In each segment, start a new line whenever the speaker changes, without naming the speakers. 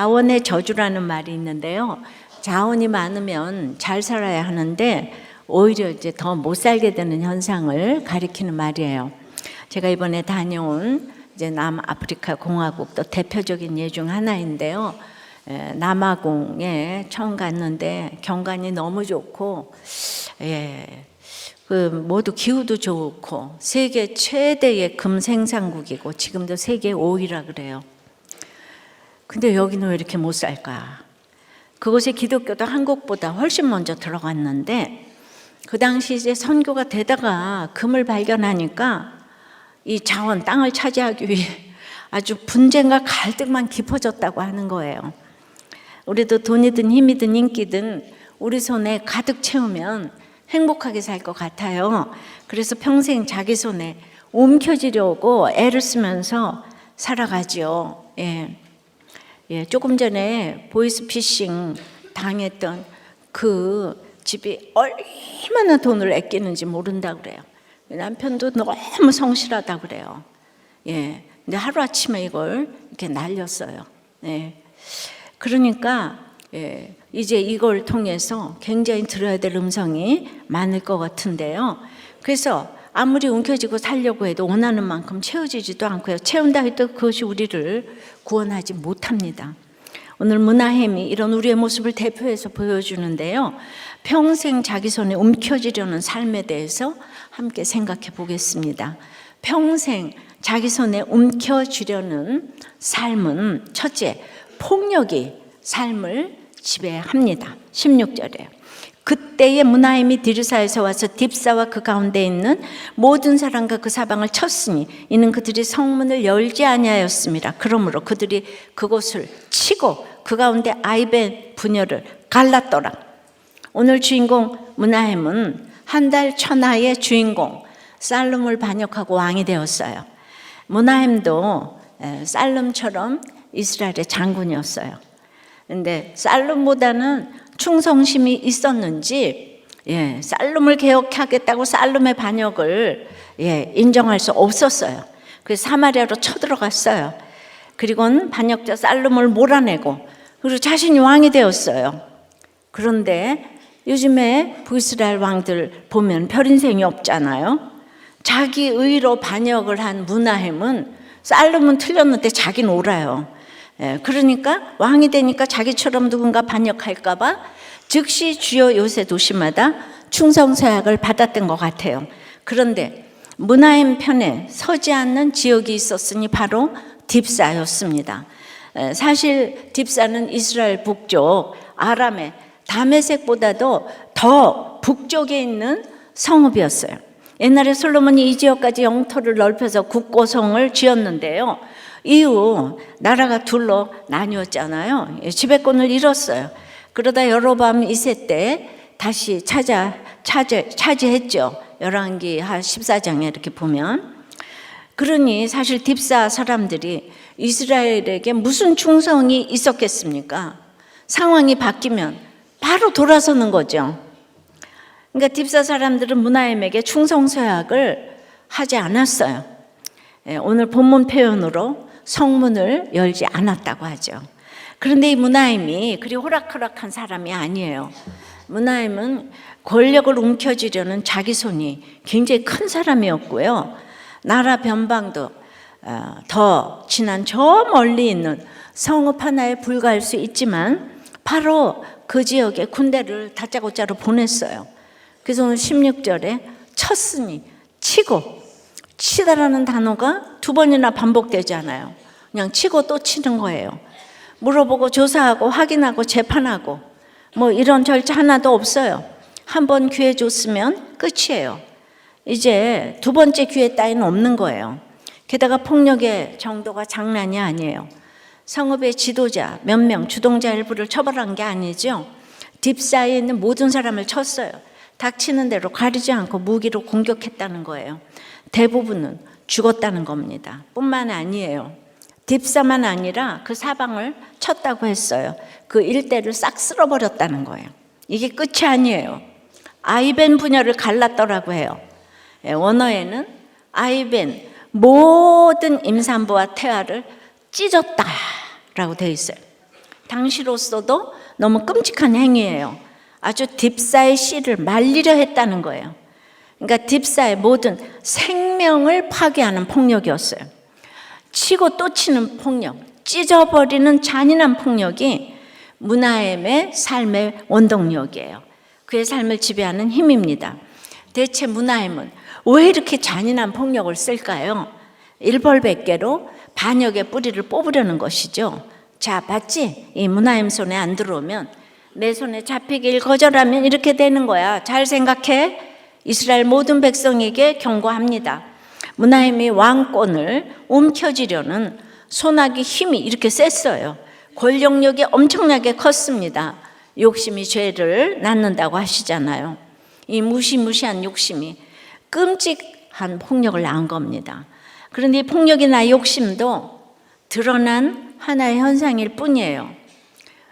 자원의 저주라는 말이 있는데요. 자원이 많으면 잘 살아야 하는데 오히려 이제 더 못 살게 되는 현상을 가리키는 말이에요. 제가 이번에 다녀온 이제 남아프리카 공화국도 대표적인 예 중 하나인데요. 남아공에 처음 갔는데 경관이 너무 좋고, 모두 기후도 좋고 세계 최대의 금 생산국이고 지금도 세계 5위라 그래요. 근데 여기는 왜 이렇게 못 살까? 그곳에 기독교도 한국보다 훨씬 먼저 들어갔는데 그 당시 이제 선교가 되다가 금을 발견하니까 이 자원, 땅을 차지하기 위해 아주 분쟁과 갈등만 깊어졌다고 하는 거예요. 우리도 돈이든 힘이든 인기든 우리 손에 가득 채우면 행복하게 살 것 같아요. 그래서 평생 자기 손에 움켜쥐려고 애를 쓰면서 살아가지요. 조금 전에 보이스피싱 당했던 그 집이 얼마나 돈을 아끼는지 모른다 그래요. 남편도 너무 성실하다 그래요. 근데 하루아침에 이걸 이렇게 날렸어요. 그러니까 이제 이걸 통해서 굉장히 들어야 될 음성이 많을 것 같은데요. 그래서 아무리 움켜쥐고 살려고 해도 원하는 만큼 채워지지도 않고요. 채운다 해도 그것이 우리를 구원하지 못합니다. 오늘 문하햄이 이런 우리의 모습을 대표해서 보여주는데요. 평생 자기 손에 움켜쥐려는 삶에 대해서 함께 생각해 보겠습니다. 평생 자기 손에 움켜쥐려는 삶은 첫째, 폭력이 삶을 지배합니다. 16절에 그때의 문하햄이 디르사에서 와서 딥사와 그 가운데 있는 모든 사람과 그 사방을 쳤으니 이는 그들이 성문을 열지 아니하였습니다. 그러므로 그들이 그곳을 치고 그 가운데 아이벤 부녀를 갈랐더라. 오늘 주인공 문하햄은 한 달 천하의 주인공 살룸을 반역하고 왕이 되었어요. 문하햄도 살룸처럼 이스라엘의 장군이었어요. 근데 살룸보다는 충성심이 있었는지 살룸을 개혁하겠다고 살룸의 반역을 인정할 수 없었어요. 그래서 사마리아로 쳐들어갔어요. 그리고는 반역자 살룸을 몰아내고 그리고 자신이 왕이 되었어요. 그런데 요즘에 북이스라엘 왕들 보면 별 인생이 없잖아요. 자기 의로 반역을 한 문하햄은 살룸은 틀렸는데 자기는 옳아요. 그러니까 왕이 되니까 자기처럼 누군가 반역할까 봐 즉시 주요 요새 도시마다 충성서약을 받았던 것 같아요. 그런데 문하햄 편에 서지 않는 지역이 있었으니 바로 딥사였습니다. 사실 딥사는 이스라엘 북쪽 아람의 다메섹보다도 더 북쪽에 있는 성읍이었어요. 옛날에 솔로몬이 이 지역까지 영토를 넓혀서 국고성을 지었는데요. 이후 나라가 둘로 나뉘었잖아요. 지배권을 잃었어요. 그러다 여로보암 2세 때 다시 차지했죠. 열왕기하 14장에 이렇게 보면. 그러니 사실 딥사 사람들이 이스라엘에게 무슨 충성이 있었겠습니까? 상황이 바뀌면 바로 돌아서는 거죠. 그러니까 딥사 사람들은 문하햄에게 충성서약을 하지 않았어요. 오늘 본문 표현으로 성문을 열지 않았다고 하죠. 그런데 이 문하햄이 그리 호락호락한 사람이 아니에요. 문하햄은 권력을 움켜쥐려는 자기 손이 굉장히 큰 사람이었고요. 나라 변방도 더 지난 저 멀리 있는 성읍 하나에 불과할 수 있지만 바로 그 지역에 군대를 다짜고짜로 보냈어요. 그래서 오늘 16절에 쳤으니 치고, 치다라는 단어가 두 번이나 반복되잖아요. 그냥 치고 또 치는 거예요. 물어보고 조사하고 확인하고 재판하고 뭐 이런 절차 하나도 없어요. 한 번 기회 줬으면 끝이에요. 이제 두 번째 기회 따위는 없는 거예요. 게다가 폭력의 정도가 장난이 아니에요. 성읍의 지도자 몇 명, 주동자 일부를 처벌한 게 아니죠. 딥사에 있는 모든 사람을 쳤어요. 닥치는 대로 가리지 않고 무기로 공격했다는 거예요. 대부분은 죽었다는 겁니다. 뿐만 아니에요. 딥사만 아니라 그 사방을 쳤다고 했어요. 그 일대를 싹 쓸어버렸다는 거예요. 이게 끝이 아니에요. 아이벤 부녀를 갈랐더라고 해요. 원어에는 아이벤 모든 임산부와 태아를 찢었다라고 되어 있어요. 당시로서도 너무 끔찍한 행위예요. 아주 딥사의 씨를 말리려 했다는 거예요. 그러니까 딥사의 모든 생명을 파괴하는 폭력이었어요. 치고 또 치는 폭력, 찢어버리는 잔인한 폭력이 무나엠의 삶의 원동력이에요. 그의 삶을 지배하는 힘입니다. 대체 무나엠은 왜 이렇게 잔인한 폭력을 쓸까요? 일벌백계로 반역의 뿌리를 뽑으려는 것이죠. 자, 봤지? 이 무나엠 손에 안 들어오면, 내 손에 잡히길 거절하면 이렇게 되는 거야. 잘 생각해. 이스라엘 모든 백성에게 경고합니다. 무나엠이 왕권을 움켜쥐려는 손아귀 힘이 이렇게 셌어요. 권력력이 엄청나게 컸습니다. 욕심이 죄를 낳는다고 하시잖아요. 이 무시무시한 욕심이 끔찍한 폭력을 낳은 겁니다. 그런데 이 폭력이나 욕심도 드러난 하나의 현상일 뿐이에요.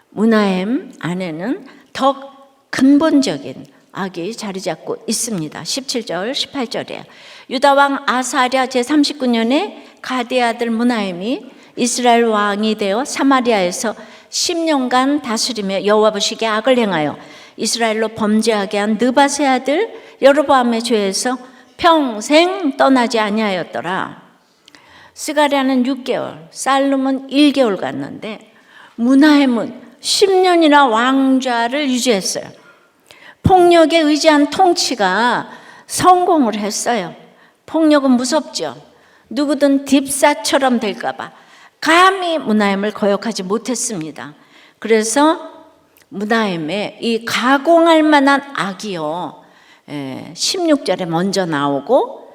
무나엠 안에는 더 근본적인 악이 자리 잡고 있습니다. 17절, 18절이에요. 유다왕 아사랴 제39년에 가드의 아들 무나엠이 이스라엘 왕이 되어 사마리아에서 10년간 다스리며 여호와 보시기에 악을 행하여 이스라엘로 범죄하게 한 느밧의 아들 여로보암의 죄에서 평생 떠나지 아니하였더라. 스가랴는 6개월, 살룸은 1개월 갔는데 무나엠은 10년이나 왕좌를 유지했어요. 폭력에 의지한 통치가 성공을 했어요. 폭력은 무섭죠. 누구든 딥사처럼 될까봐 감히 무나엠을 거역하지 못했습니다. 그래서 무나엠의 이 가공할 만한 악이요, 16절에 먼저 나오고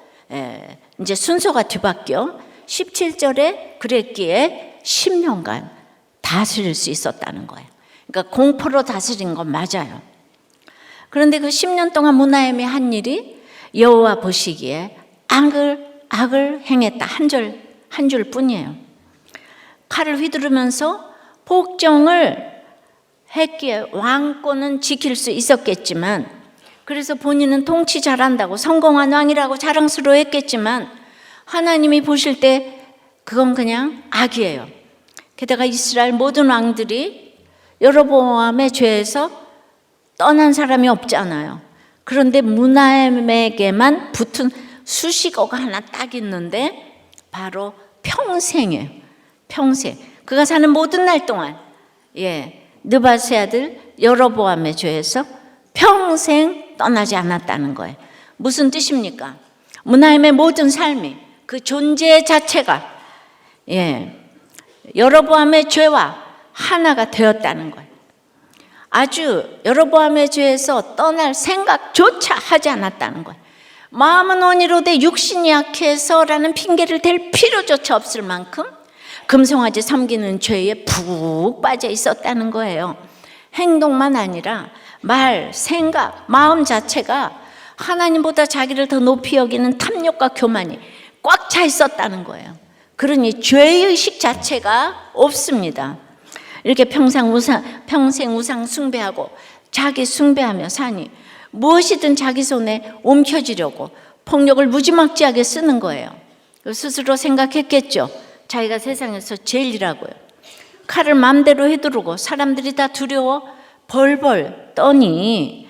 이제 순서가 뒤바뀌어 17절에 그랬기에 10년간 다스릴 수 있었다는 거예요. 그러니까 공포로 다스린 건 맞아요. 그런데 그 10년 동안 무나엠이 한 일이 여호와 보시기에 악을 행했다. 한 줄 뿐이에요. 칼을 휘두르면서 복종을 했기에 왕권은 지킬 수 있었겠지만, 그래서 본인은 통치 잘한다고 성공한 왕이라고 자랑스러워했겠지만 하나님이 보실 때 그건 그냥 악이에요. 게다가 이스라엘 모든 왕들이 여로보암의 죄에서 떠난 사람이 없잖아요. 그런데 무나엠에게만 붙은 수식어가 하나 딱 있는데 바로 평생이에요. 평생. 그가 사는 모든 날 동안 느밧의 아들 여로보암의 죄에서 평생 떠나지 않았다는 거예요. 무슨 뜻입니까? 무나엠의 모든 삶이, 그 존재 자체가 여로보암의 죄와 하나가 되었다는 거예요. 아주 여로보암의 죄에서 떠날 생각조차 하지 않았다는 거예요. 마음은 온이로되 육신이 약해서라는 핑계를 댈 필요조차 없을 만큼 금송아지 섬기는 죄에 푹 빠져 있었다는 거예요. 행동만 아니라 말, 생각, 마음 자체가 하나님보다 자기를 더 높이 여기는 탐욕과 교만이 꽉 차 있었다는 거예요. 그러니 죄의식 자체가 없습니다. 이렇게 평생 우상 숭배하고 자기 숭배하며 사니 무엇이든 자기 손에 옮겨지려고 폭력을 무지막지하게 쓰는 거예요. 스스로 생각했겠죠. 자기가 세상에서 제일이라고요. 칼을 마음대로 휘두르고 사람들이 다 두려워 벌벌 떠니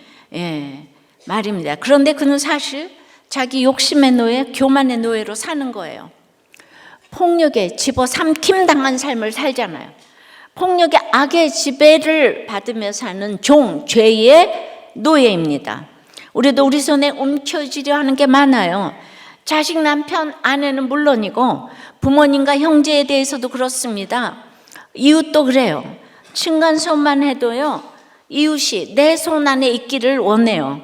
말입니다. 그런데 그는 사실 자기 욕심의 노예, 교만의 노예로 사는 거예요. 폭력에 집어삼킴 당한 삶을 살잖아요. 폭력의 악의 지배를 받으며 사는 종, 죄의 노예입니다. 우리도 우리 손에 움켜쥐려 하는 게 많아요. 자식, 남편, 아내는 물론이고 부모님과 형제에 대해서도 그렇습니다. 이웃도 그래요. 층간소음만 해도요, 이웃이 내 손 안에 있기를 원해요.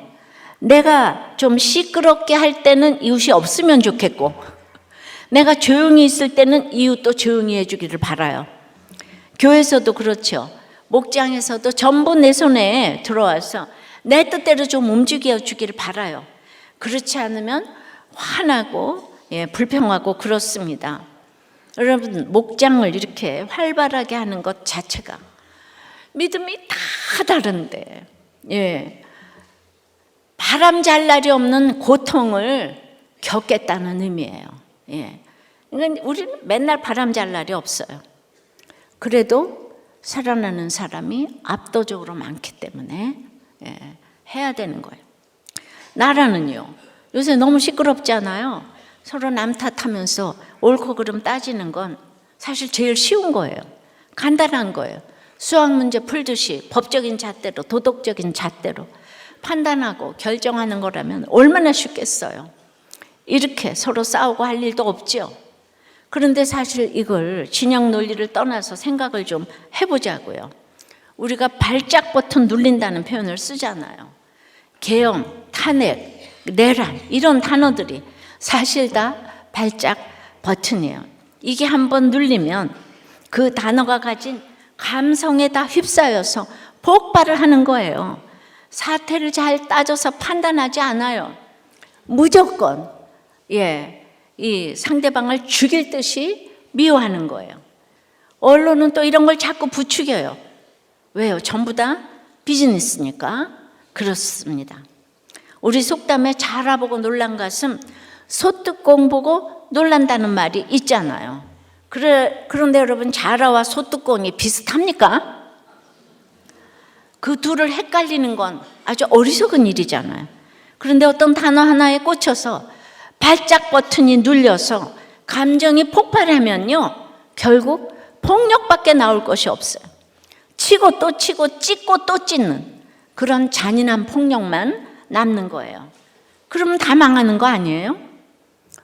내가 좀 시끄럽게 할 때는 이웃이 없으면 좋겠고, 내가 조용히 있을 때는 이웃도 조용히 해주기를 바라요. 교회에서도 그렇죠. 목장에서도 전부 내 손에 들어와서 내 뜻대로 좀 움직여 주기를 바라요. 그렇지 않으면 화나고 불평하고 그렇습니다. 여러분, 목장을 이렇게 활발하게 하는 것 자체가 믿음이 다 다른데 바람 잘 날이 없는 고통을 겪겠다는 의미예요. 그러니까 우리는 맨날 바람 잘 날이 없어요. 그래도 살아나는 사람이 압도적으로 많기 때문에 해야 되는 거예요. 나라는요, 요새 너무 시끄럽잖아요. 서로 남 탓하면서 옳고 그름 따지는 건 사실 제일 쉬운 거예요. 간단한 거예요. 수학 문제 풀듯이 법적인 잣대로, 도덕적인 잣대로 판단하고 결정하는 거라면 얼마나 쉽겠어요. 이렇게 서로 싸우고 할 일도 없죠. 그런데 사실 이걸 진영 논리를 떠나서 생각을 좀 해보자고요. 우리가 발작 버튼 눌린다는 표현을 쓰잖아요. 계엄, 탄핵, 내란 이런 단어들이 사실 다 발작 버튼이에요. 이게 한번 눌리면 그 단어가 가진 감성에 다 휩싸여서 폭발을 하는 거예요. 사태를 잘 따져서 판단하지 않아요. 무조건 이 상대방을 죽일 듯이 미워하는 거예요. 언론은 또 이런 걸 자꾸 부추겨요. 왜요? 전부 다 비즈니스니까. 그렇습니다. 우리 속담에 잘 알아보고 놀란 가슴, 소뚜껑 보고 놀란다는 말이 있잖아요. 그런데 여러분, 자라와 소뚜껑이 비슷합니까? 그 둘을 헷갈리는 건 아주 어리석은 일이잖아요. 그런데 어떤 단어 하나에 꽂혀서 발작 버튼이 눌려서 감정이 폭발하면요, 결국 폭력밖에 나올 것이 없어요. 치고 또 치고 찢고 또 찢는 그런 잔인한 폭력만 남는 거예요. 그러면 다 망하는 거 아니에요?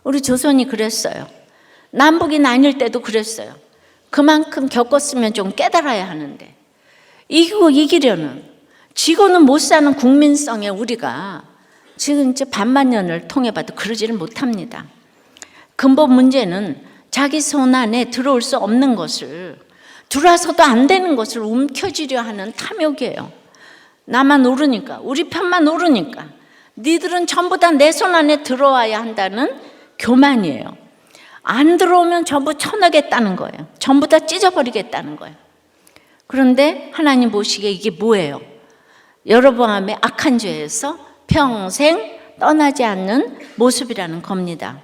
우리 조선이 그랬어요. 남북이 나뉠 때도 그랬어요. 그만큼 겪었으면 좀 깨달아야 하는데, 이기고 이기려는, 지고는 못 사는 국민성에 우리가 지금 이제 반만년을 통해 봐도 그러지를 못합니다. 근본 문제는 자기 손 안에 들어올 수 없는 것을, 들어와서도 안 되는 것을 움켜쥐려 하는 탐욕이에요. 나만 오르니까, 우리 편만 오르니까 니들은 전부 다 내 손 안에 들어와야 한다는 교만이에요. 안 들어오면 전부 쳐내겠다는 거예요. 전부 다 찢어버리겠다는 거예요. 그런데 하나님 보시기에 이게 뭐예요? 여로보암의 악한 죄에서 평생 떠나지 않는 모습이라는 겁니다.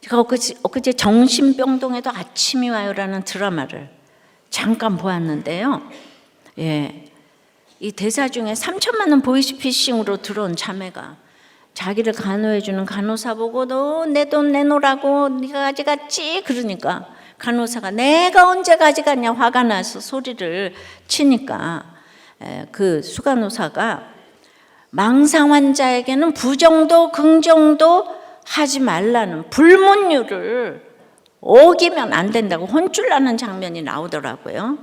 제가 엊그제 정신병동에도 아침이 와요라는 드라마를 잠깐 보았는데요. 이 대사 중에 3천만 원 보이스피싱으로 들어온 자매가 자기를 간호해주는 간호사 보고 너 내 돈 내놓으라고 네가 가져갔지? 그러니까 간호사가 내가 언제 가져갔냐 화가 나서 소리를 치니까 그 수간호사가 망상 환자에게는 부정도 긍정도 하지 말라는 불문율을 어기면 안 된다고 혼쭐 나는 장면이 나오더라고요.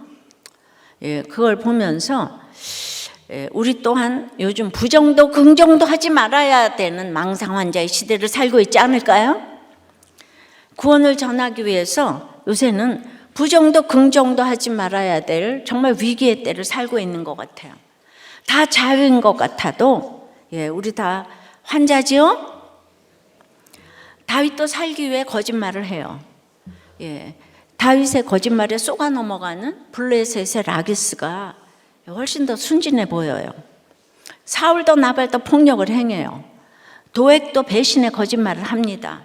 그걸 보면서 우리 또한 요즘 부정도 긍정도 하지 말아야 되는 망상 환자의 시대를 살고 있지 않을까요? 구원을 전하기 위해서 요새는 부정도 긍정도 하지 말아야 될 정말 위기의 때를 살고 있는 것 같아요. 다 자유인 것 같아도 우리 다 환자지요? 다윗도 살기 위해 거짓말을 해요. 다윗의 거짓말에 쏘가 넘어가는 블레셋의 라기스가 훨씬 더 순진해 보여요. 사울도 나발도 폭력을 행해요. 도액도 배신의 거짓말을 합니다.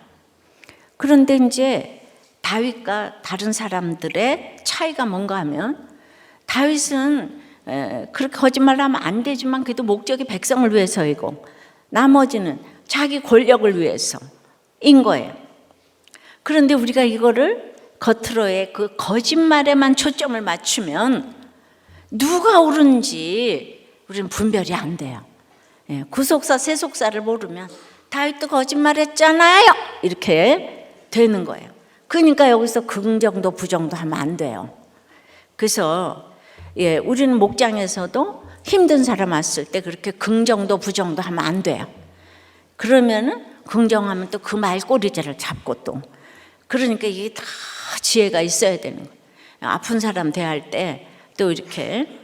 그런데 이제 다윗과 다른 사람들의 차이가 뭔가 하면, 다윗은 그렇게 거짓말을 하면 안 되지만 그래도 목적이 백성을 위해서이고 나머지는 자기 권력을 위해서인 거예요. 그런데 우리가 이거를 겉으로의 그 거짓말에만 초점을 맞추면 누가 옳은지 우리는 분별이 안 돼요. 구속사 세속사를 모르면 다윗도 거짓말했잖아요 이렇게 되는 거예요. 그러니까 여기서 긍정도 부정도 하면 안 돼요. 그래서 우리는 목장에서도 힘든 사람 왔을 때 그렇게 긍정도 부정도 하면 안 돼요. 그러면은 긍정하면 또 그 말꼬리자를 잡고 또, 그러니까 이게 다 지혜가 있어야 되는 거예요. 아픈 사람 대할 때 또 이렇게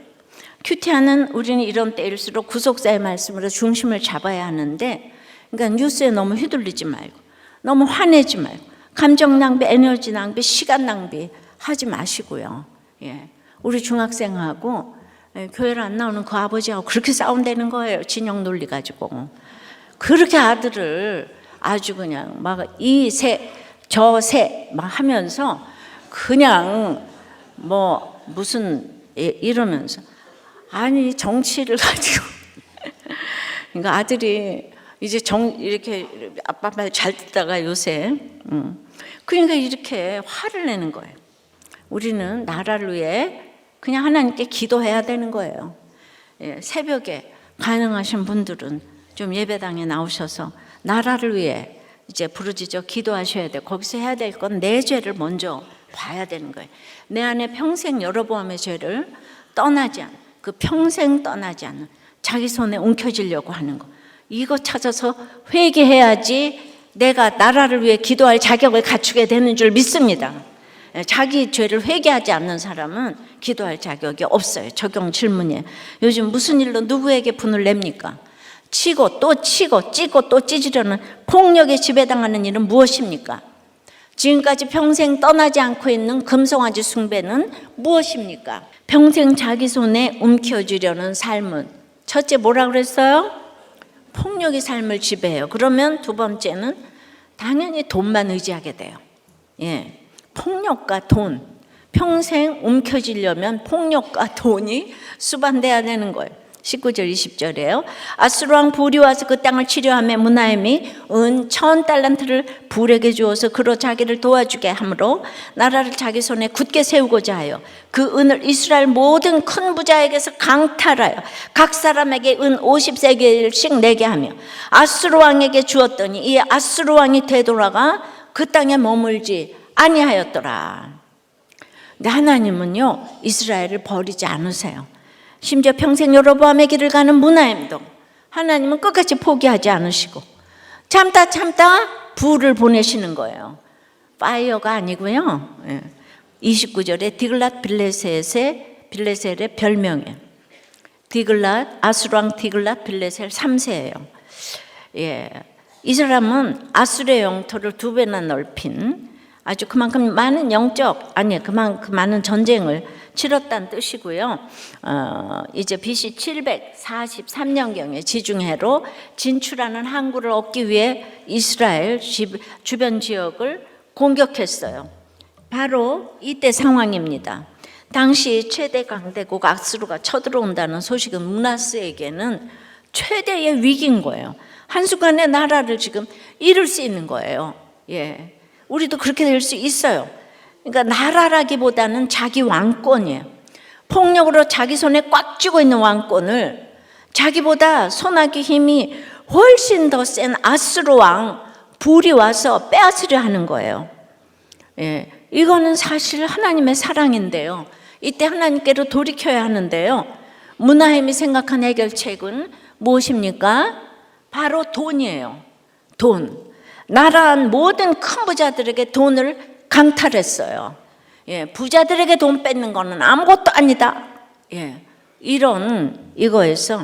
큐티하는 우리는 이런 때일수록 구속사의 말씀으로 중심을 잡아야 하는데, 그러니까 뉴스에 너무 휘둘리지 말고 너무 화내지 말고 감정 낭비, 에너지 낭비, 시간 낭비 하지 마시고요. 우리 중학생하고 교회를 안 나오는 그 아버지하고 그렇게 싸운다는 거예요. 진영 논리 가지고. 그렇게 아들을 아주 그냥 막 이 세 저 세 막 하면서 그냥 뭐 무슨 이러면서 아니 정치를 가지고 그러니까 아들이 이제 이렇게 아빠 말 잘 듣다가 요새 그러니까 이렇게 화를 내는 거예요. 우리는 나라를 위해 그냥 하나님께 기도해야 되는 거예요. 예, 새벽에 가능하신 분들은 좀 예배당에 나오셔서 나라를 위해 이제 부르짖어 기도하셔야 돼요. 거기서 해야 될 건 내 죄를 먼저 봐야 되는 거예요. 내 안에 평생 여러보암의 죄를 떠나지 않는, 그 평생 떠나지 않는 자기 손에 움켜쥐려고 하는 거, 이거 찾아서 회개해야지 내가 나라를 위해 기도할 자격을 갖추게 되는 줄 믿습니다. 자기 죄를 회개하지 않는 사람은 기도할 자격이 없어요. 적용 질문이에요. 요즘 무슨 일로 누구에게 분을 냅니까? 치고 또 치고 찌고 또 찌지려는 폭력에 지배당하는 일은 무엇입니까? 지금까지 평생 떠나지 않고 있는 금송아지 숭배는 무엇입니까? 평생 자기 손에 움켜쥐려는 삶은 첫째 뭐라 그랬어요? 폭력의 삶을 지배해요. 그러면 두 번째는 당연히 돈만 의지하게 돼요. 예, 폭력과 돈, 평생 움켜쥐려면 폭력과 돈이 수반돼야 되는 거예요. 19절 20절이에요. 아수르 왕 불이 와서 그 땅을 치려하며 므나헴이 은 1000달란트를 불에게 주어서 그로 자기를 도와주게 하므로 나라를 자기 손에 굳게 세우고자 하여 그 은을 이스라엘 모든 큰 부자에게서 강탈하여 각 사람에게 은 50세겔씩 내게 하며 아수르 왕에게 주었더니 이 아수르 왕이 되돌아가 그 땅에 머물지 아니하였더라. 근데 하나님은요, 이스라엘을 버리지 않으세요. 심지어 평생 여로보암의 길을 가는 므나헴도 하나님은 끝까지 포기하지 않으시고 참다 불을 보내시는 거예요. 파이어가 아니고요. 29절에 디글랏 빌레셋의 별명이에요. 아수르 왕 디글랏 빌레셋 3세예요. 예, 이 사람은 아수르의 영토를 2배나 넓힌 아주 그만큼 많은 그만큼 많은 전쟁을 치렀다는 뜻이고요. 이제 BC 743년경에 지중해로 진출하는 항구를 얻기 위해 이스라엘 주변 지역을 공격했어요. 바로 이때 상황입니다. 당시 최대 강대국 아수르가 쳐들어온다는 소식은 므낫세에게는 최대의 위기인 거예요. 한순간에 나라를 지금 잃을 수 있는 거예요. 예, 우리도 그렇게 될 수 있어요. 그러니까 나라라기보다는 자기 왕권이에요. 폭력으로 자기 손에 꽉 쥐고 있는 왕권을 자기보다 손아귀 힘이 훨씬 더 센 아수르 왕 불이 와서 빼앗으려 하는 거예요. 예, 이거는 사실 하나님의 사랑인데요. 이때 하나님께로 돌이켜야 하는데요. 므나헴이 생각한 해결책은 무엇입니까? 바로 돈이에요. 돈. 나라 모든 큰 부자들에게 돈을 강탈했어요. 예, 부자들에게 돈 뺏는 거는 아무것도 아니다. 예, 이거에서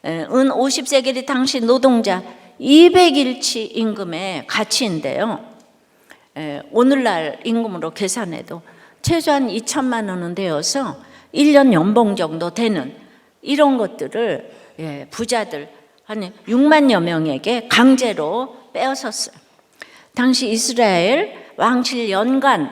은 50세겔이 당시 노동자 200일치 임금의 가치인데요. 오늘날 임금으로 계산해도 최소한 2천만 원은 되어서 1년 연봉 정도 되는 이런 것들을 부자들 한 6만여 명에게 강제로 빼앗았어요. 당시 이스라엘 왕실 연간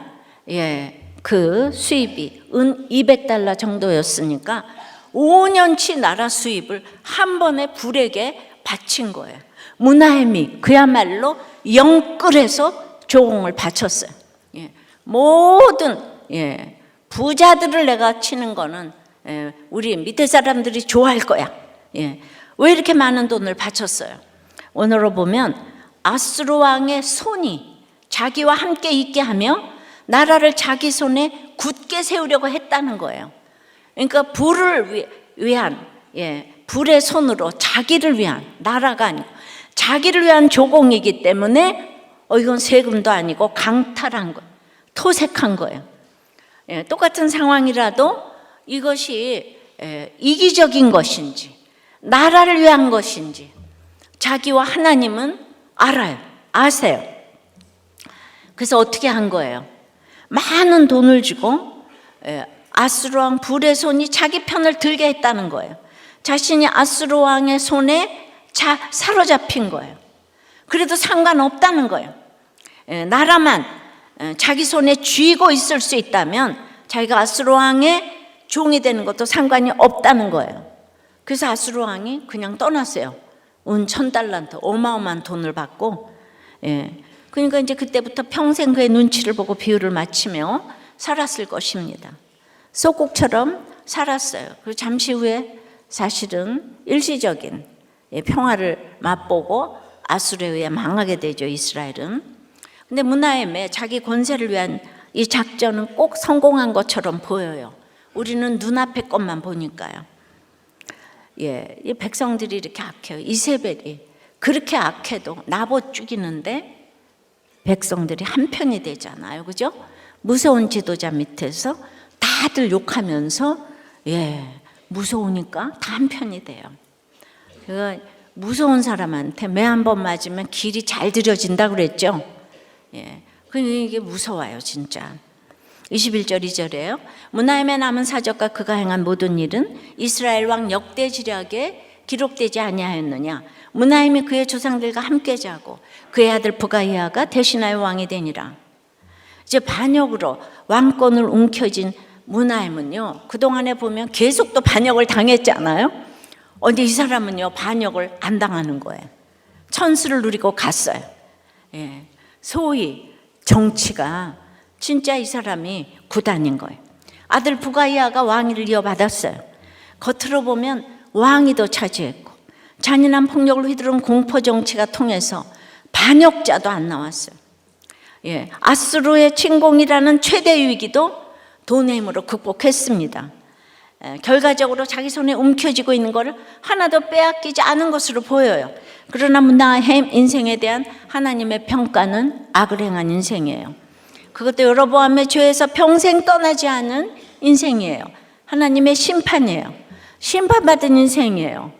그 수입이 은 200달러 정도였으니까 5년치 나라 수입을 한 번에 불에게 바친 거예요. 므나헴이 그야말로 영끌해서 조공을 바쳤어요. 모든 부자들을 내가 치는 거는 우리 밑에 사람들이 좋아할 거야. 왜 이렇게 많은 돈을 바쳤어요? 오늘로 보면 아수르 왕의 손이 자기와 함께 있게 하며 나라를 자기 손에 굳게 세우려고 했다는 거예요. 그러니까 불을 위한 불의 손으로 자기를 위한, 나라가 아니고 자기를 위한 조공이기 때문에 이건 세금도 아니고 강탈한 거예요. 토색한 거예요. 똑같은 상황이라도 이것이 이기적인 것인지 나라를 위한 것인지 자기와 하나님은 아세요. 그래서 어떻게 한 거예요? 많은 돈을 주고 아수르 왕 불의 손이 자기 편을 들게 했다는 거예요. 자신이 아수르 왕의 손에 사로잡힌 거예요. 그래도 상관없다는 거예요. 나라만 자기 손에 쥐고 있을 수 있다면 자기가 아수르 왕의 종이 되는 것도 상관이 없다는 거예요. 그래서 아수르 왕이 그냥 떠났어요. 운 1000달란트, 어마어마한 돈을 받고. 그러니까 이제 그때부터 평생 그의 눈치를 보고 비유를 맞추며 살았을 것입니다. 소국처럼 살았어요. 그리고 잠시 후에 사실은 일시적인 평화를 맛보고 아수르에 의해 망하게 되죠, 이스라엘은. 근데 므나헴의 자기 권세를 위한 이 작전은 꼭 성공한 것처럼 보여요. 우리는 눈앞의 것만 보니까요. 이 백성들이 이렇게 악해요. 이세벨이 그렇게 악해도 나봇 죽이는데 백성들이 한편이 되잖아요, 그죠? 무서운 지도자 밑에서 다들 욕하면서 무서우니까 다 한편이 돼요. 그러니까 무서운 사람한테 매 한 번 맞으면 길이 잘 들여진다고 그랬죠. 그러니까 이게 무서워요, 진짜. 21절 2절에요. 므나헴의 남은 사적과 그가 행한 모든 일은 이스라엘 왕 역대지략에 기록되지 아니하였느냐. 므나헴이 그의 조상들과 함께 자고 그의 아들 부가이아가 대신하여 왕이 되니라. 이제 반역으로 왕권을 움켜쥔 므나헴은요, 그동안에 보면 계속 또 반역을 당했잖아요. 근데 이 사람은요, 반역을 안 당하는 거예요. 천수를 누리고 갔어요. 소위 정치가 진짜 이 사람이 구단인 거예요. 아들 부가이아가 왕위를 이어받았어요. 겉으로 보면 왕위도 차지했고 잔인한 폭력을 휘두른 공포 정치가 통해서 반역자도 안 나왔어요. 아수르의 침공이라는 최대 위기도 돈의 힘으로 극복했습니다. 결과적으로 자기 손에 움켜쥐고 있는 것을 하나도 빼앗기지 않은 것으로 보여요. 그러나 므나헴 인생에 대한 하나님의 평가는 악을 행한 인생이에요. 그것도 여로보암의 죄에서 평생 떠나지 않은 인생이에요. 하나님의 심판이에요. 심판받은 인생이에요.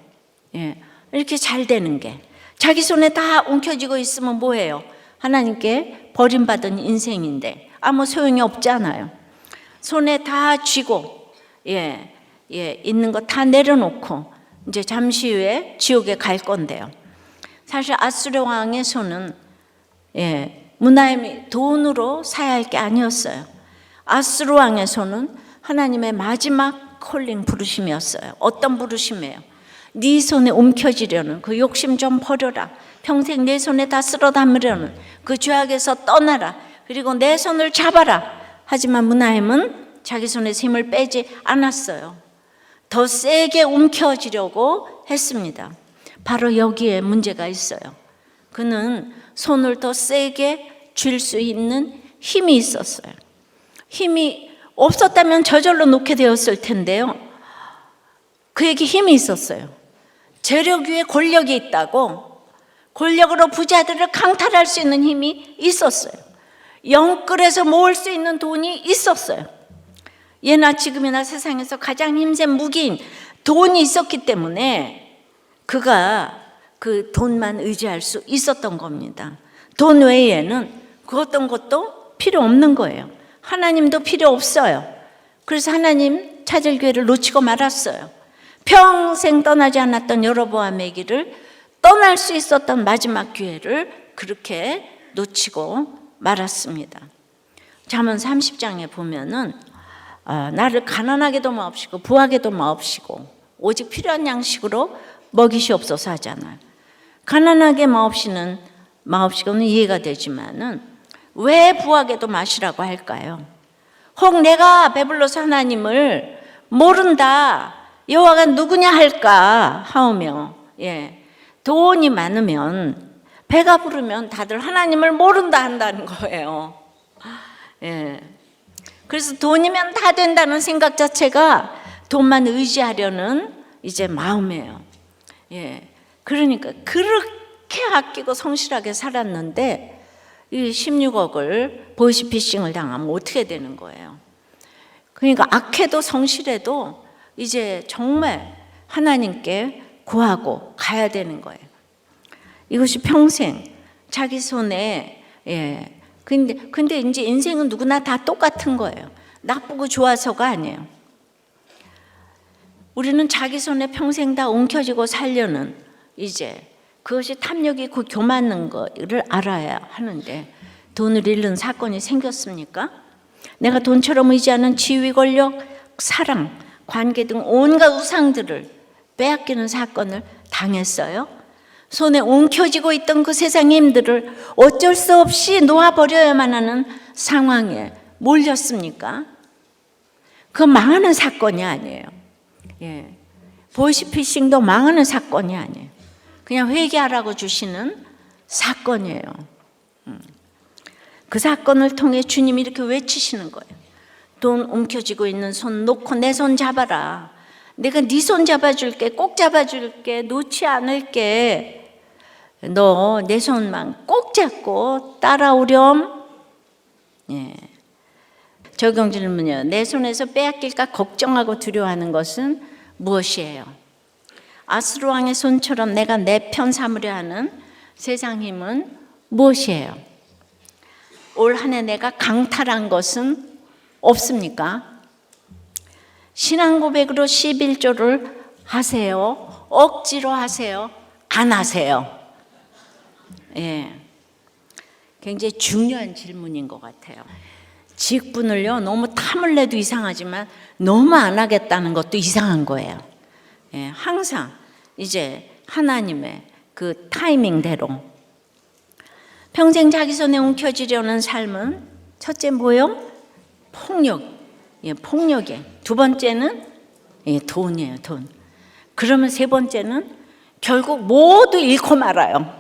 이렇게 잘 되는 게 자기 손에 다 움켜쥐고 있으면 뭐예요? 하나님께 버림받은 인생인데 아무 소용이 없잖아요. 손에 다 쥐고 있는 거 다 내려놓고 이제 잠시 후에 지옥에 갈 건데요. 사실 아수르 왕의 손은 므나헴이 돈으로 사야 할 게 아니었어요. 아수르 왕의 손은 하나님의 마지막 콜링 부르심이었어요. 어떤 부르심이에요? 네 손에 움켜쥐려는 그 욕심 좀 버려라. 평생 내 손에 다 쓸어 담으려는 그 죄악에서 떠나라. 그리고 내 손을 잡아라. 하지만 므나헴은 자기 손에서 힘을 빼지 않았어요. 더 세게 움켜쥐려고 했습니다. 바로 여기에 문제가 있어요. 그는 손을 더 세게 쥘 수 있는 힘이 있었어요. 힘이 없었다면 저절로 놓게 되었을 텐데요. 그에게 힘이 있었어요. 재력 위에 권력이 있다고, 권력으로 부자들을 강탈할 수 있는 힘이 있었어요. 영끌에서 모을 수 있는 돈이 있었어요. 예나 지금이나 세상에서 가장 힘센 무기인 돈이 있었기 때문에 그가 그 돈만 의지할 수 있었던 겁니다. 돈 외에는 그 어떤 것도 필요 없는 거예요. 하나님도 필요 없어요. 그래서 하나님 찾을 기회를 놓치고 말았어요. 평생 떠나지 않았던 여로보암의 길을 떠날 수 있었던 마지막 기회를 그렇게 놓치고 말았습니다. 잠언 30장에 보면은 나를 가난하게도 마옵시고 부하게도 마옵시고 오직 필요한 양식으로 먹이시옵소서 하잖아요. 가난하게 마옵시고는 이해가 되지만은 왜 부하게도 마시라고 할까요? 혹 내가 배불러서 하나님을 모른다, 여호와가 누구냐 할까 하오며, 돈이 많으면 배가 부르면 다들 하나님을 모른다 한다는 거예요. 그래서 돈이면 다 된다는 생각 자체가 돈만 의지하려는 이제 마음이에요. 그러니까 그렇게 아끼고 성실하게 살았는데 이 16억을 보이스피싱을 당하면 어떻게 되는 거예요? 그러니까 악해도 성실해도 이제 정말 하나님께 구하고 가야 되는 거예요. 이것이 평생 자기 손에 근데 이제 인생은 누구나 다 똑같은 거예요. 나쁘고 좋아서가 아니에요. 우리는 자기 손에 평생 다 옮겨지고 살려는 이제 그것이 탐욕이 곧 교만한 거를 알아야 하는데 돈을 잃는 사건이 생겼습니까? 내가 돈처럼 의지하는 지위, 권력, 사랑, 관계 등 온갖 우상들을 빼앗기는 사건을 당했어요. 손에 움켜쥐고 있던 그 세상의 힘들을 어쩔 수 없이 놓아버려야만 하는 상황에 몰렸습니까? 그건 망하는 사건이 아니에요. 예. 보이스피싱도 망하는 사건이 아니에요. 그냥 회개하라고 주시는 사건이에요. 그 사건을 통해 주님이 이렇게 외치시는 거예요. 돈 움켜쥐고 있는 손 놓고 내 손 잡아라. 내가 네 손 잡아줄게. 꼭 잡아줄게. 놓지 않을게. 너 내 손만 꼭 잡고 따라오렴. 예. 적용 질문이요. 내 손에서 빼앗길까 걱정하고 두려워하는 것은 무엇이에요? 아스루 왕의 손처럼 내가 내 편 삼으려 하는 세상 힘은 무엇이에요? 올 한 해 내가 강탈한 것은 없습니까? 신앙 고백으로 11조를 하세요? 억지로 하세요? 안 하세요? 예. 굉장히 중요한 질문인 것 같아요. 직분을요, 너무 탐을 내도 이상하지만 너무 안 하겠다는 것도 이상한 거예요. 예, 항상 이제 하나님의 그 타이밍대로 평생 자기 손에 움켜쥐려는 삶은 첫째 뭐요? 폭력. 예, 폭력이에요. 두 번째는 돈이에요, 돈. 그러면 세 번째는 결국 모두 잃고 말아요.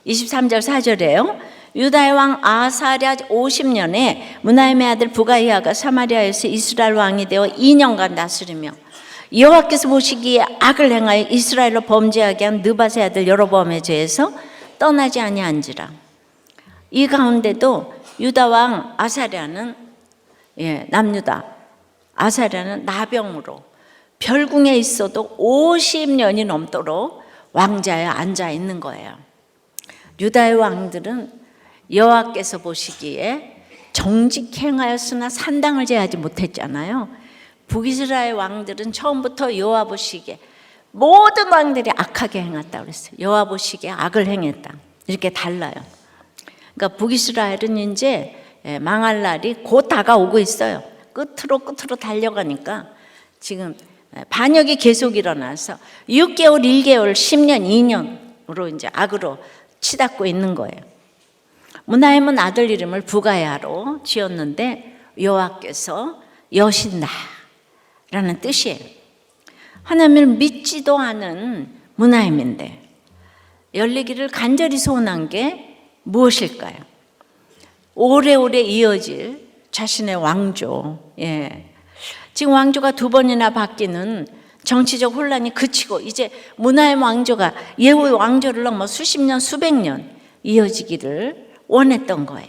23절 4절에요. 유다의 왕 아사랴 50년에 므나헴의 아들 부가이아가 사마리아에서 이스라엘 왕이 되어 2년간 다스리며 여호와께서 보시기에 악을 행하여 이스라엘로 범죄하게 한 느밧의 아들 여로보암에 죄해서 떠나지 아니한지라. 이 가운데도 유다 왕 아사랴는 남유다 아사랴는 나병으로 별궁에 있어도 50년이 넘도록 왕자에 앉아 있는 거예요. 유다의 왕들은 여호와께서 보시기에 정직행하였으나 산당을 제하지 못했잖아요. 북이스라엘 왕들은 처음부터 여호와 보시기에 모든 왕들이 악하게 행했다고 그랬어요. 여호와 보시기에 악을 행했다. 이렇게 달라요. 그러니까 북이스라엘은 이제 망할 날이 곧 다가오고 있어요. 끝으로 달려가니까 지금 반역이 계속 일어나서 6개월, 1개월, 10년, 2년으로 이제 악으로 치닫고 있는 거예요. 므나헴은 아들 이름을 부가야로 지었는데 여호와께서 여신다라는 뜻이에요. 하나님을 믿지도 않은 므나헴인데 열리기를 간절히 소원한 게 무엇일까요? 오래오래 이어질 자신의 왕조. 지금 왕조가 두 번이나 바뀌는 정치적 혼란이 그치고 이제 므나헴 왕조가 예후의 왕조를 넘어 수십 년, 수백 년 이어지기를 원했던 거예요.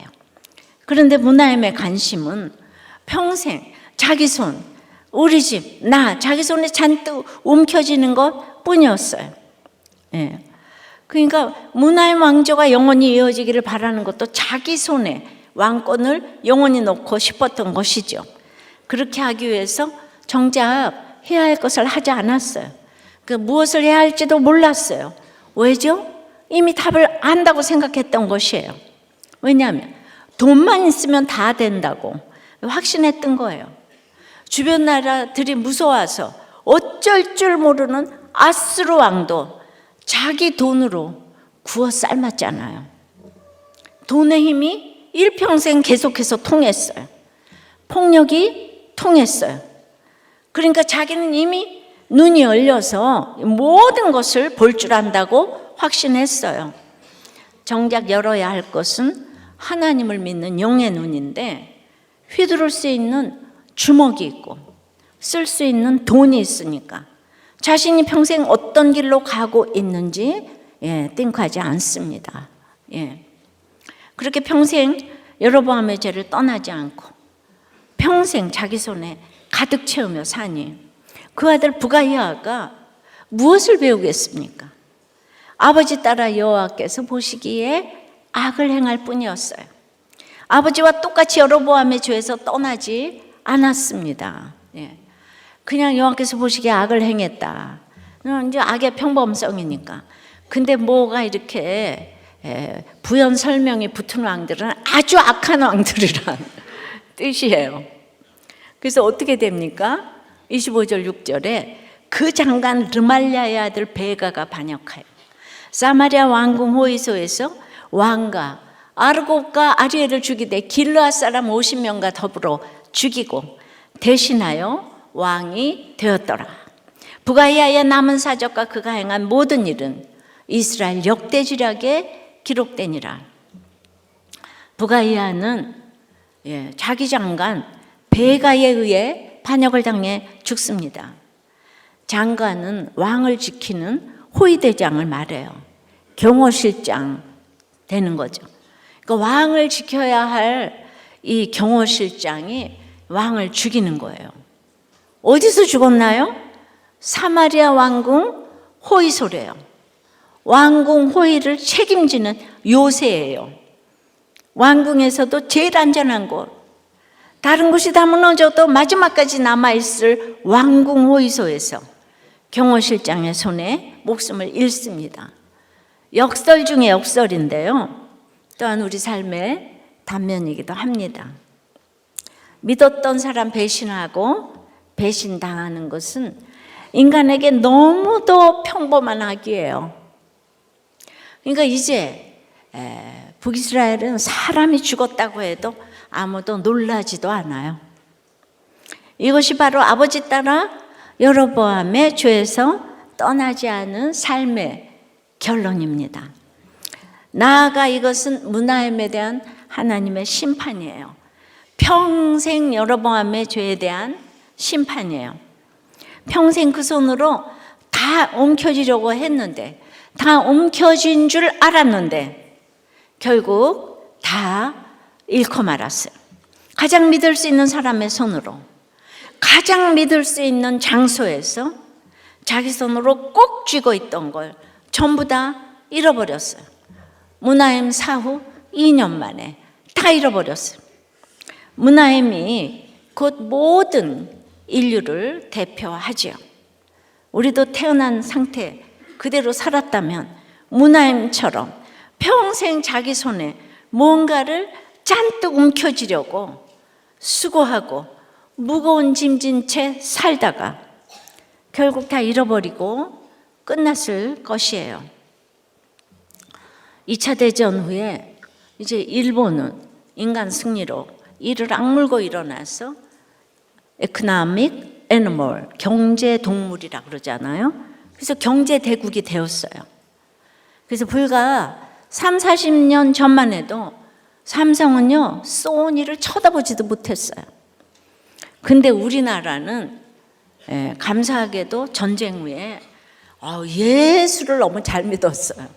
그런데 므나헴의 관심은 평생 자기 손, 우리 집, 자기 손에 잔뜩 움켜쥐는 것 뿐이었어요. 그러니까 므나헴 왕조가 영원히 이어지기를 바라는 것도 자기 손에 왕권을 영원히 놓고 싶었던 것이죠. 그렇게 하기 위해서 정작 해야 할 것을 하지 않았어요. 무엇을 해야 할지도 몰랐어요. 왜죠? 이미 답을 안다고 생각했던 것이에요. 왜냐하면 돈만 있으면 다 된다고 확신했던 거예요. 주변 나라들이 무서워서 어쩔 줄 모르는 아스루 왕도 자기 돈으로 구워 삶았잖아요. 돈의 힘이 일평생 계속해서 통했어요. 폭력이 통했어요. 그러니까 자기는 이미 눈이 열려서 모든 것을 볼 줄 안다고 확신했어요. 정작 열어야 할 것은 하나님을 믿는 영의 눈인데 휘두를 수 있는 주먹이 있고 쓸 수 있는 돈이 있으니까 자신이 평생 어떤 길로 가고 있는지 띵크하지 않습니다. 그렇게 평생 여로보암의 죄를 떠나지 않고 평생 자기 손에 가득 채우며 사니 그 아들 부가이아가 무엇을 배우겠습니까? 아버지 따라 여호와께서 보시기에 악을 행할 뿐이었어요. 아버지와 똑같이 여로보암의 죄에서 떠나지 않았습니다. 그냥 여호와께서 보시기에 악을 행했다. 이제 악의 평범성이니까. 근데 뭐가 이렇게 부연 설명이 붙은 왕들은 아주 악한 왕들이란 뜻이에요. 그래서 어떻게 됩니까? 25절 6절에 그 장관 르말랴의 아들 베가가 반역하여 사마리아 왕궁 호위소에서 왕과 아르곱과 아리엘을 죽이되 길르앗 사람 50명과 더불어 죽이고 대신하여 왕이 되었더라. 부가이아의 남은 사적과 그가 행한 모든 일은 이스라엘 역대지략에 기록되니라. 부가이아는 자기 장관 베가에 의해 반역을 당해 죽습니다. 장관은 왕을 지키는 호위대장을 말해요. 경호실장 되는 거죠. 그러니까 왕을 지켜야 할 이 경호실장이 왕을 죽이는 거예요. 어디서 죽었나요? 사마리아 왕궁 호위소래요. 왕궁 호위를 책임지는 요새예요. 왕궁에서도 제일 안전한 곳, 다른 곳이 다 무너져도 마지막까지 남아있을 왕궁 호위소에서 경호실장의 손에 목숨을 잃습니다. 역설 중에 역설인데요. 또한 우리 삶의 단면이기도 합니다. 믿었던 사람 배신하고 배신당하는 것은 인간에게 너무도 평범한 악이에요. 그러니까 이제 북이스라엘은 사람이 죽었다고 해도 아무도 놀라지도 않아요. 이것이 바로 아버지 따라 여로보암의 죄에서 떠나지 않은 삶의 결론입니다. 나아가 이것은 문하임에 대한 하나님의 심판이에요. 평생 여로보암의 죄에 대한 심판이에요. 평생 그 손으로 다 옮겨지려고 했는데, 다 옮겨진 줄 알았는데 결국 다 잃고 말았어요. 가장 믿을 수 있는 사람의 손으로, 가장 믿을 수 있는 장소에서 자기 손으로 꼭 쥐고 있던 걸 전부 다 잃어버렸어요. 문하임 사후 2년 만에 다 잃어버렸어요. 문하임이 곧 모든 인류를 대표하지요. 우리도 태어난 상태 그대로 살았다면 문하임처럼 평생 자기 손에 뭔가를 잔뜩 움켜쥐려고 수고하고 무거운 짐진 채 살다가 결국 다 잃어버리고 끝났을 것이에요. 2차 대전 후에 이제 일본은 인간 승리로 이를 악물고 일어나서 economic animal, 경제 동물이라고 그러잖아요. 그래서 경제 대국이 되었어요. 그래서 불과 30-40년 전만 해도 삼성은요, 소니를 쳐다보지도 못했어요. 근데 우리나라는 감사하게도 전쟁 후에 예수를 너무 잘 믿었어요.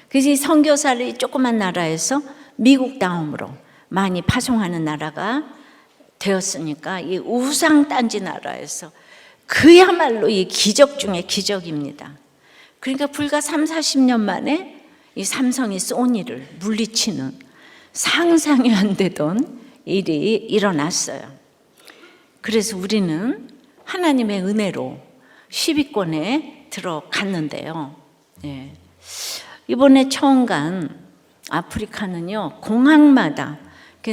그래서 이 선교사를 조그만 나라에서 미국 다음으로 많이 파송하는 나라가 되었으니까 이 우상단지 나라에서 그야말로 이 기적 중에 기적입니다. 그러니까 불과 30-40년 만에 이 삼성이 소니를 물리치는 상상이 안 되던 일이 일어났어요. 그래서 우리는 하나님의 은혜로 10위권에 들어갔는데요. 이번에 처음 간 아프리카는요, 공항마다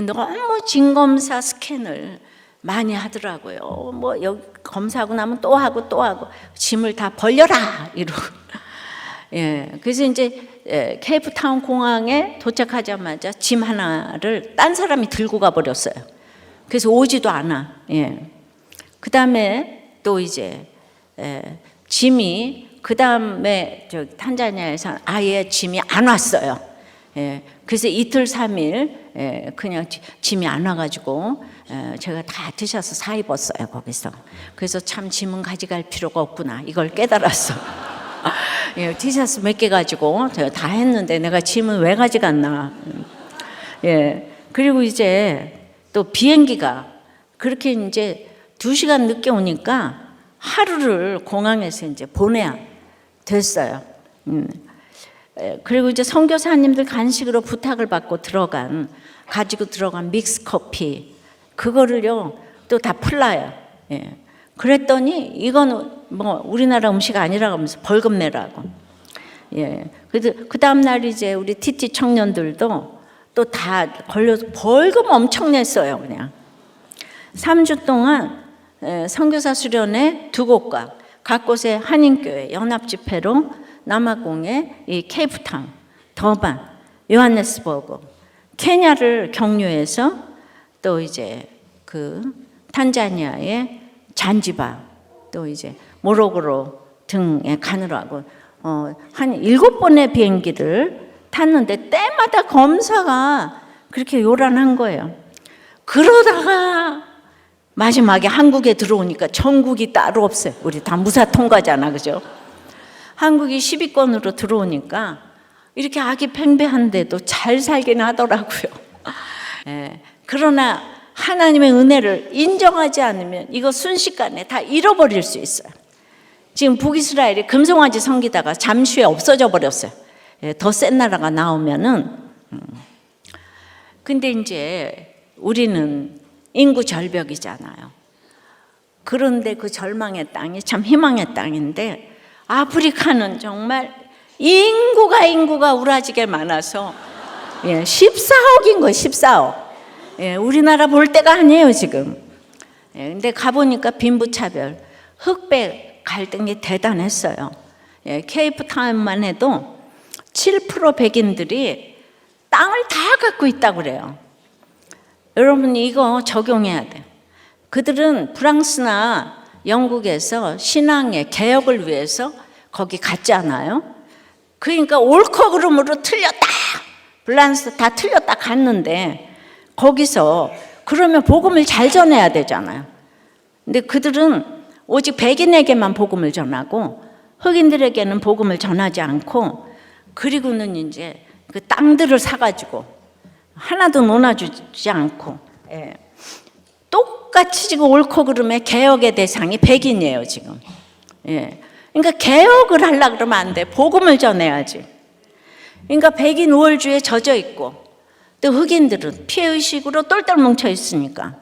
너무 진검사 스캔을 많이 하더라고요. 뭐 여기 검사하고 나면 또 하고 또 하고 짐을 다 벌려라 이러고. 그래서 이제 케이프타운 공항에 도착하자마자 짐 하나를 딴 사람이 들고 가버렸어요. 그래서 오지도 않아. 그 다음에 또 이제 짐이 그 다음에 탄자니아에서 아예 짐이 안 왔어요. 그래서 이틀 3일 그냥 짐이 안 와가지고 제가 다 드셔서 사 입었어요 거기서. 그래서 참 짐은 가져갈 필요가 없구나 이걸 깨달았어. 티셔츠 몇 개 가지고 제가 다 했는데 내가 짐은 왜 가져갔나. 그리고 이제 또 비행기가 그렇게 이제 2시간 늦게 오니까 하루를 공항에서 이제 보내야 됐어요. 그리고 이제 선교사님들 간식으로 부탁을 받고 가지고 들어간 믹스 커피 그거를요 또 다 풀라요. 그랬더니 이건 뭐 우리나라 음식 아니라고 하면서 벌금 내라고. 그래서 그 다음 날 이제 우리 TT 청년들도 또 또 다 걸려서 벌금 엄청 냈어요. 그냥 3주 동안 선교사 수련회 2곳과 각 곳의 한인교회 연합집회로 남아공의 이 케이프타운, 더반, 요하네스버그, 케냐를 경유해서 또 이제 그 탄자니아의 잔지바, 또 이제 모로코로 등에 가느라고 한 7번의 비행기를 탔는데 때마다 검사가 그렇게 요란한 거예요. 그러다가 마지막에 한국에 들어오니까 전국이 따로 없어요. 우리 다 무사 통과잖아, 그죠? 한국이 10위권으로 들어오니까 이렇게 아기 팽배한데도 잘 살긴 하더라고요. 그러나 하나님의 은혜를 인정하지 않으면 이거 순식간에 다 잃어버릴 수 있어요. 지금 북이스라엘이 금송아지 섬기다가 잠시 후에 없어져 버렸어요. 더 센 나라가 나오면은. 근데 이제 우리는 인구 절벽이잖아요. 그런데 그 절망의 땅이 참 희망의 땅인데, 아프리카는 정말 인구가 우라지게 많아서 14억인 거예요. 14억. 우리나라 볼 때가 아니에요 지금. 근데 가보니까 빈부차별, 흑백 갈등이 대단했어요. 케이프타운만 해도 7% 백인들이 땅을 다 갖고 있다고 그래요. 여러분 이거 적용해야 돼요. 그들은 프랑스나 영국에서 신앙의 개혁을 위해서 거기 갔잖아요. 그러니까 옳고 그름으로 틀렸다, 밸런스 다 틀렸다 갔는데 거기서 그러면 복음을 잘 전해야 되잖아요. 근데 그들은 오직 백인에게만 복음을 전하고 흑인들에게는 복음을 전하지 않고, 그리고는 이제 그 땅들을 사가지고 하나도 논아주지 않고, 똑같이 지금 옳고 그름의 개혁의 대상이 백인이에요 지금. 그러니까 개혁을 하려고 그러면 안 돼. 복음을 전해야지. 그러니까 백인 우월주의에 젖어 있고, 또 흑인들은 피해의식으로 똘똘 뭉쳐 있으니까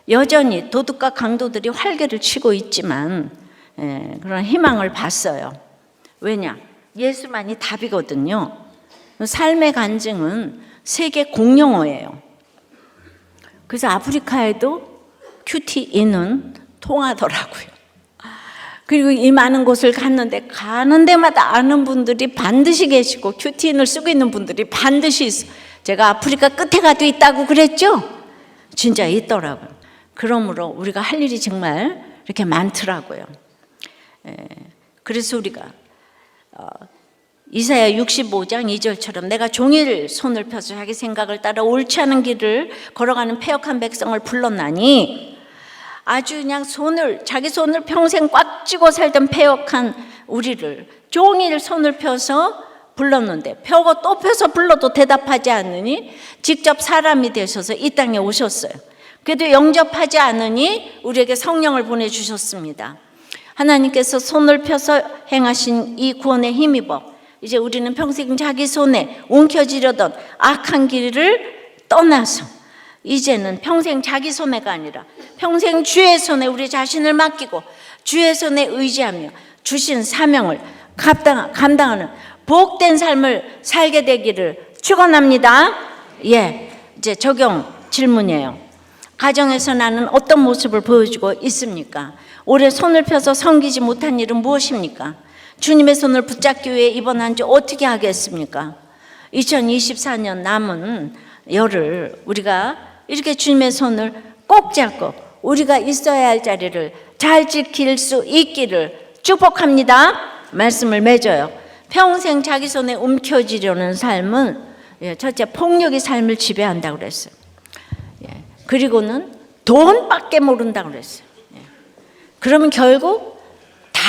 여전히 도둑과 강도들이 활개를 치고 있지만 그런 희망을 봤어요. 왜냐? 예수만이 답이거든요. 삶의 간증은 세계 공용어예요. 그래서 아프리카에도 큐티인은 통하더라고요. 그리고 이 많은 곳을 갔는데 가는 데마다 아는 분들이 반드시 계시고 큐티인을 쓰고 있는 분들이 반드시 있어. 제가 아프리카 끝에 가도 있다고 그랬죠? 진짜 있더라고요. 그러므로 우리가 할 일이 정말 이렇게 많더라고요. 그래서 우리가 이사야 65장 2절처럼 내가 종일 손을 펴서 자기 생각을 따라 옳지 않은 길을 걸어가는 패역한 백성을 불렀나니, 아주 그냥 자기 손을 평생 꽉 쥐고 살던 패역한 우리를 종일 손을 펴서 불렀는데, 펴고 또 펴서 불러도 대답하지 않으니 직접 사람이 되셔서 이 땅에 오셨어요. 그래도 영접하지 않으니 우리에게 성령을 보내주셨습니다. 하나님께서 손을 펴서 행하신 이 구원에 힘입어 이제 우리는 평생 자기 손에 움켜쥐려던 악한 길을 떠나서 이제는 평생 자기 손해가 아니라 평생 주의 손에 우리 자신을 맡기고 주의 손에 의지하며 주신 사명을 감당하는 복된 삶을 살게 되기를 축원합니다. 이제 적용 질문이에요. 가정에서 나는 어떤 모습을 보여주고 있습니까? 올해 손을 펴서 섬기지 못한 일은 무엇입니까? 주님의 손을 붙잡기 위해 이번 한 주 어떻게 하겠습니까? 2024년 남은 열을 우리가 이렇게 주님의 손을 꼭 잡고 우리가 있어야 할 자리를 잘 지킬 수 있기를 축복합니다. 말씀을 맺어요. 평생 자기 손에 움켜쥐려는 삶은 첫째 폭력이 삶을 지배한다고 그랬어요. 그리고는 돈밖에 모른다고 그랬어요. 그러면 결국 다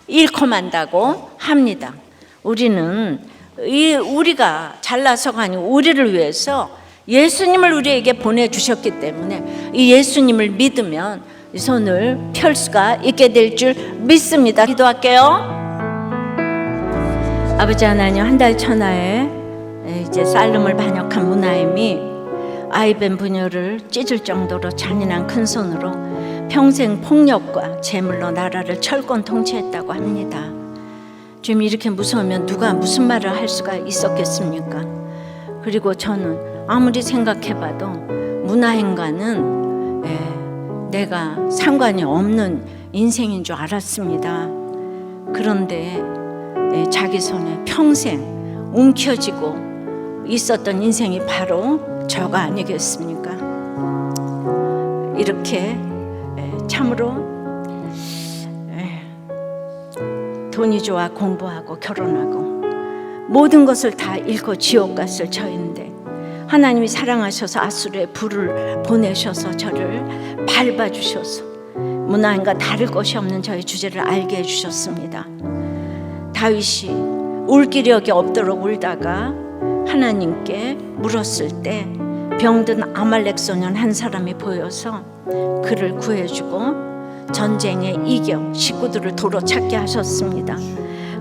잃고 만다고 합니다. 우리는 우리가 잘나서가 아니고 우리를 위해서 예수님을 우리에게 보내주셨기 때문에 이 예수님을 믿으면 이 손을 펼 수가 있게 될 줄 믿습니다. 기도할게요. 아버지 하나님, 한 달 천하에 이제 살름을 반역한 문하임이 아이벤 부녀를 찢을 정도로 잔인한 큰 손으로 평생 폭력과 재물로 나라를 철권 통치했다고 합니다. 지금 이렇게 무서우면 누가 무슨 말을 할 수가 있었겠습니까? 그리고 저는 아무리 생각해봐도 문화행가는 내가 상관이 없는 인생인 줄 알았습니다. 그런데 자기 손에 평생 움켜쥐고 있었던 인생이 바로 저가 아니겠습니까? 이렇게 참으로 돈이 좋아 공부하고 결혼하고 모든 것을 다 잃고 지옥 갔을 저인데 하나님이 사랑하셔서 아수르의 불을 보내셔서 저를 밟아주셔서 문화인가 다를 것이 없는 저의 주제를 알게 해주셨습니다. 다윗이 울 기력이 없도록 울다가 하나님께 물었을 때 병든 아말렉 소년 한 사람이 보여서 그를 구해주고 전쟁에 이겨 식구들을 도로 찾게 하셨습니다.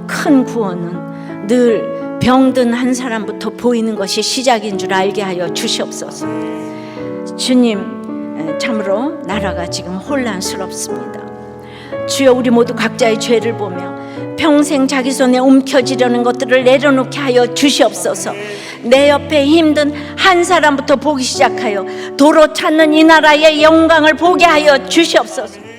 큰 구원은 늘 병든 한 사람부터 보이는 것이 시작인 줄 알게 하여 주시옵소서. 주님, 참으로 나라가 지금 혼란스럽습니다. 주여, 우리 모두 각자의 죄를 보며 평생 자기 손에 움켜쥐려는 것들을 내려놓게 하여 주시옵소서. 내 옆에 힘든 한 사람부터 보기 시작하여 도로 찾는 이 나라의 영광을 보게 하여 주시옵소서.